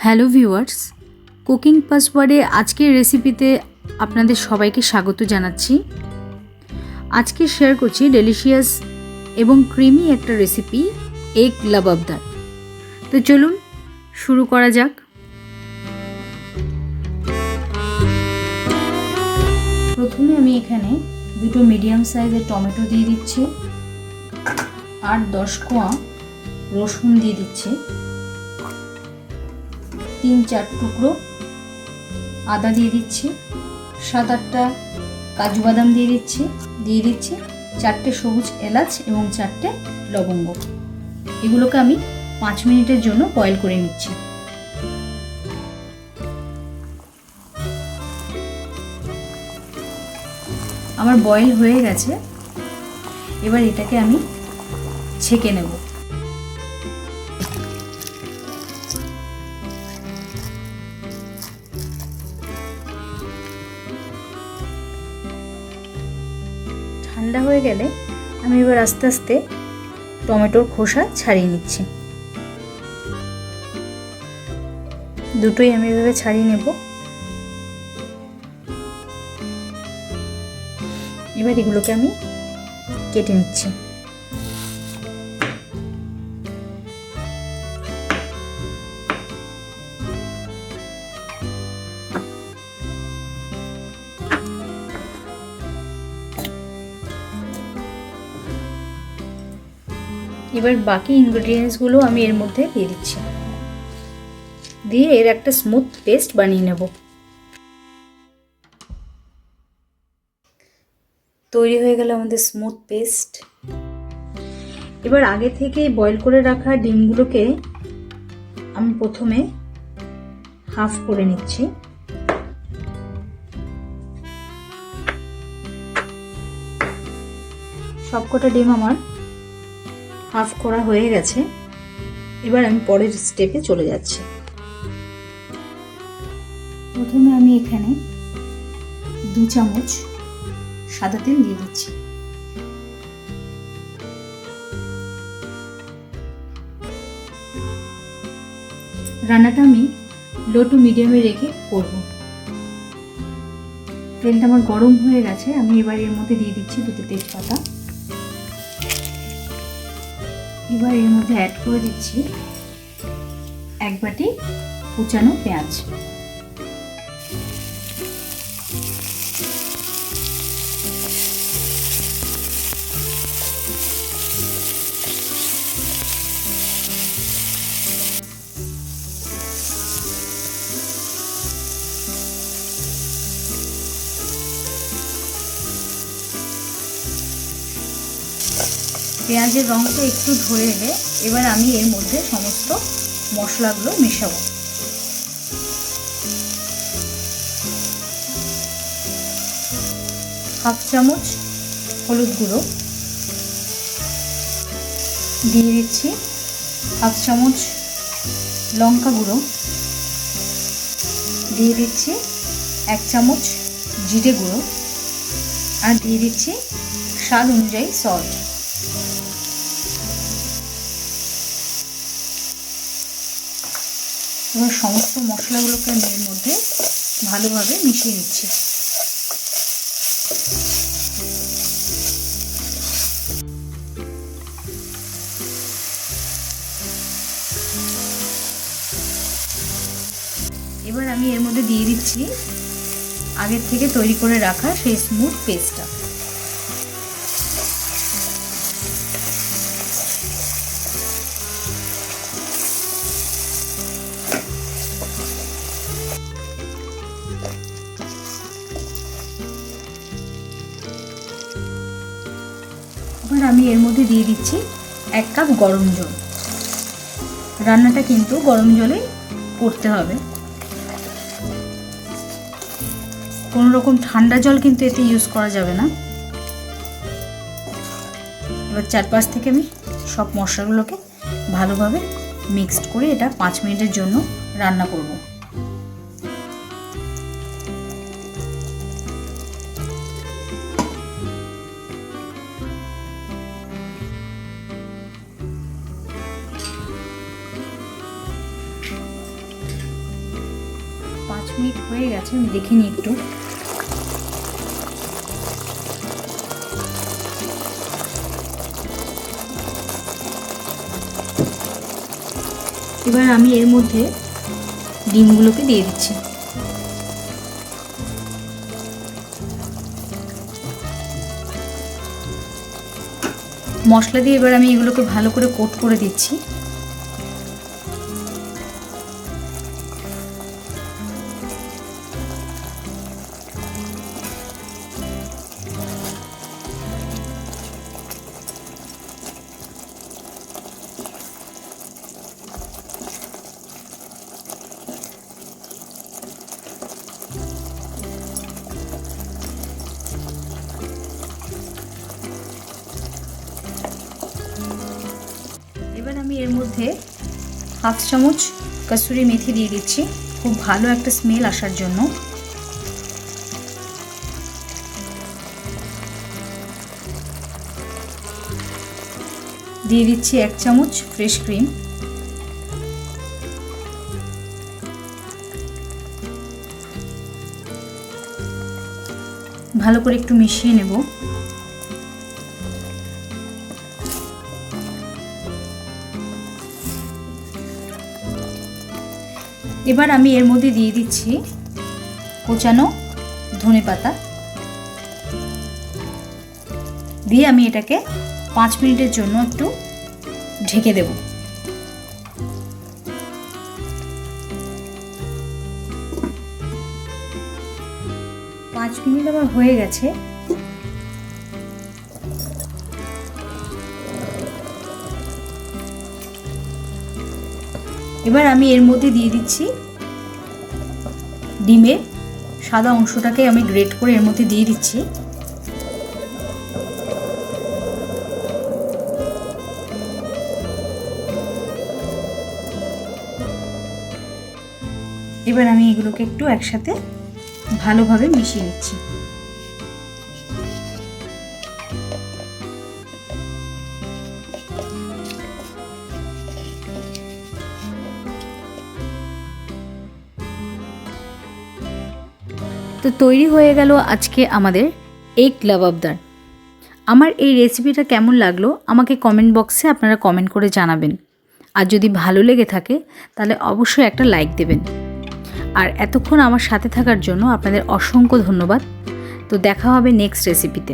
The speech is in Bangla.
হ্যালো ভিউয়ার্স, কুকিং পাসওয়ার্ডে আজকের রেসিপিতে আপনাদের সবাইকে স্বাগত জানাচ্ছি। আজকে শেয়ার করছি ডেলিশিয়াস এবং ক্রিমি একটা রেসিপি, এগ লাবাবদার। তো চলুন শুরু করা যাক। প্রথমে আমি এখানে দুটো মিডিয়াম সাইজের টমেটো দিয়ে দিচ্ছি, আর 10 কোয়া রসুন দিয়ে দিচ্ছি, 3-4 টুকরো আদা দিয়ে দিচ্ছি, 7-8টা কাজু বাদাম দিয়ে দিচ্ছি 4টে সবুজ এলাচ এবং 4টে লবঙ্গ। এগুলোকে আমি 5 মিনিটের জন্য বয়েল করে নিচ্ছি। আমার বয়েল হয়ে গেছে, এবার এটাকে আমি ছেঁকে নেব। ঠান্ডা হয়ে গেলে আমি এবার আস্তে আস্তে টমেটোর খোসা ছাড়িয়ে নিচ্ছি। দুটোই আমি এভাবে ছাড়িয়ে নেব। এবার এগুলোকে আমি কেটে নিচ্ছি। এবার বাকি ইনগ্রেডিয়েন্টসগুলো আমি এর মধ্যে দিয়ে দিচ্ছি, দিয়ে এর একটা স্মুথ পেস্ট বানিয়ে নেব। তৈরি হয়ে গেল আমাদের স্মুথ পেস্ট। এবার আগে থেকে বয়েল করে রাখা ডিমগুলোকে আমি প্রথমে হাফ করে নিচ্ছি। সবকটা ডিম আমার হাফ করা হয়ে গেছে। এবার আমি পরের স্টেপে চলে যাচ্ছি। প্রথমে আমি এখানে 2 চামচ সাদা তেল দিয়ে দিচ্ছি। রান্নাটা আমি লো টু মিডিয়ামে রেখে করব। তেলটা আমার গরম হয়ে গেছে, আমি এবার এর মধ্যে দিয়ে দিচ্ছি 2টে তেজপাতা। এবার এর মধ্যে অ্যাড করে দিচ্ছি 1 বাটি কুচানো পেঁয়াজ। পেঁয়াজের রঙটা একটু ধরে এলে এবার আমি এর মধ্যে সমস্ত মশলাগুলো মেশাবো। হাফ চামচ হলুদ গুঁড়ো দিয়ে দিচ্ছি, হাফ চামচ লঙ্কা গুঁড়ো দিয়ে দিচ্ছি, 1 চামচ জিরে গুঁড়ো, আর দিয়ে দিচ্ছি স্বাদ অনুযায়ী সল্ট। এবার সমস্ত মশলাগুলোকে আমি এর মধ্যে ভালোভাবে মিশিয়ে নিচ্ছি। এবার আমি এর মধ্যে দিয়ে দিচ্ছি আগের থেকে তৈরি করে রাখা সেই স্মুথ পেস্টটা। এবার আমি এর মধ্যে দিয়ে দিচ্ছি 1 কাপ গরম জল। রান্নাটা কিন্তু গরম জলে করতে হবে, কোনো রকম ঠান্ডা জল কিন্তু এতে ইউজ করা যাবে না। এবার চারপাশ থেকে আমি সব মশলাগুলোকে ভালোভাবে মিক্সড করে এটা 5 মিনিটের জন্য রান্না করব। মিনিট হয়ে গেছে, আমি দেখে নিই একটু। এবার আমি এর মধ্যে ডিমগুলোকে দিয়ে দিচ্ছি। মশলা দিয়ে এবার আমি এগুলোকে ভালো করে কোট করে দিচ্ছি। এবার আমি এর মধ্যে হাফ চামচ কসুরি মেথি দিয়ে দিচ্ছি, খুব ভালো একটা স্মেল আসার জন্য। দিয়ে দিচ্ছি 1 চামচ ফ্রেশ ক্রিম। ভালো করে একটু মিশিয়ে নেব। এবার আমি এর মধ্যে দিয়ে দিচ্ছি কোচানো ধনেপাতা, দিয়ে আমি এটাকে 5 মিনিটের জন্য একটু ঢেকে দেব। 5 মিনিট আমার হয়ে গেছে। এবার আমি এর মধ্যে দিয়ে দিচ্ছি ডিমের সাদা অংশটাকে আমি গ্রেট করে এর মধ্যে দিয়ে দিচ্ছি। এবার আমি এগুলোকে একটু একসাথে ভালোভাবে মিশিয়ে নিচ্ছি। তো তৈরি হয়ে গেল আজকে আমাদের এগ লাবাবদার। আমার এই রেসিপিটা কেমন লাগলো আমাকে কমেন্ট বক্সে আপনারা কমেন্ট করে জানাবেন। আর যদি ভালো লেগে থাকে তাহলে অবশ্যই একটা লাইক দেবেন। আর এতক্ষণ আমার সাথে থাকার জন্য আপনাদের অসংখ্য ধন্যবাদ। তো দেখা হবে নেক্সট রেসিপিতে।